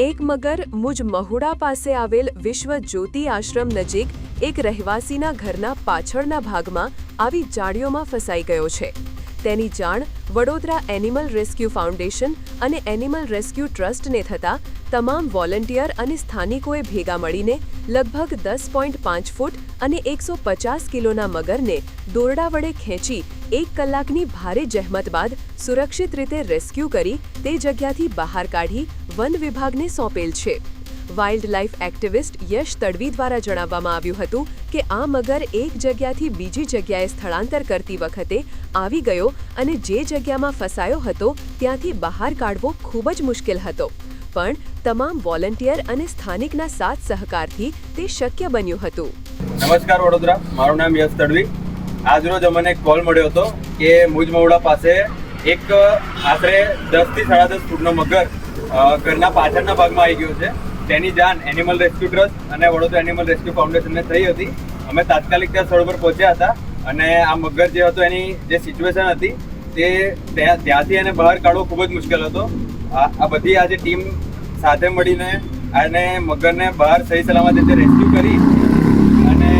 એક મગર મુજ મહુડા પાસે આવેલ વિશ્વ જ્યોતિ આશ્રમ નજીક એક રહેવાસીના ઘરના પાછળના ભાગમાં આવી જાળીઓમાં ફસાઈ ગયો છે। તેની જાણ વડોદરા એનિમલ રેસ્ક્યુ ફાઉન્ડેશન અને એનિમલ રેસ્ક્યુ ટ્રસ્ટને થતાં તમામ વોલન્ટિયર અને સ્થાનિકોએ ભેગા મળીને લગભગ 10.5 ફૂટ અને 150 કિલોના મગરને દોરડા વડે ખેંચી 1 કલાકની ભારે જહેમત બાદ સુરક્ષિત રીતે રેસ્ક્યુ કરી તે જગ્યાથી બહાર કાઢી વન વિભાગને સોંપેલ છે। વાઇલ્ડ લાઇફ એક્ટિવિસ્ટ યશ તડવી દ્વારા જણાવવામાં આવ્યું હતું કે આ મગર એક જગ્યાથી બીજી જગ્યાએ સ્થળાંતર કરતી વખતે આવી ગયો અને જે જગ્યામાં ફસાયો હતો ત્યાંથી બહાર કાઢવો ખૂબ જ મુશ્કેલ હતો, પણ તમામ વોલન્ટિયર અને સ્થાનિકના સાથ સહકારથી તે શક્ય બન્યું હતું। નમસ્કાર વડોદરા, મારું નામ યશ તડવી। આજરોજ અમને એક કોલ મળ્યો હતો કે મુજ મહુડા પાસે એક આશરે 10 થી 10.5 ફૂટનો મગર ઘરના પાછળના ભાગમાં આવી ગયો છે। તેની જાણ એનિમલ રેસ્ક્યુ ટ્રસ્ટ અને વડોદરા એનિમલ રેસ્ક્યુ ફાઉન્ડેશનને થઈ હતી। અમે તાત્કાલિક ત્યાં સ્થળ પર પહોંચ્યા હતા અને આ મગર જે હતો એની જે સિચ્યુએશન હતી તે ત્યાંથી એને બહાર કાઢવો ખૂબ જ મુશ્કેલ હતો। આ બધી આજે ટીમ સાથે મળીને અને મગરને બહાર સહી સલામત રીતે રેસ્ક્યુ કરી અને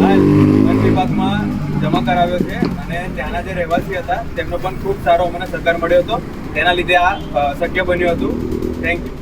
વન વિભાગમાં જમા કરાવ્યો છે અને ત્યાંના જે રહેવાસી હતા તેમનો પણ ખૂબ સારો અમને સહકાર મળ્યો હતો, તેના લીધે આ શક્ય બન્યું હતું। Thank you.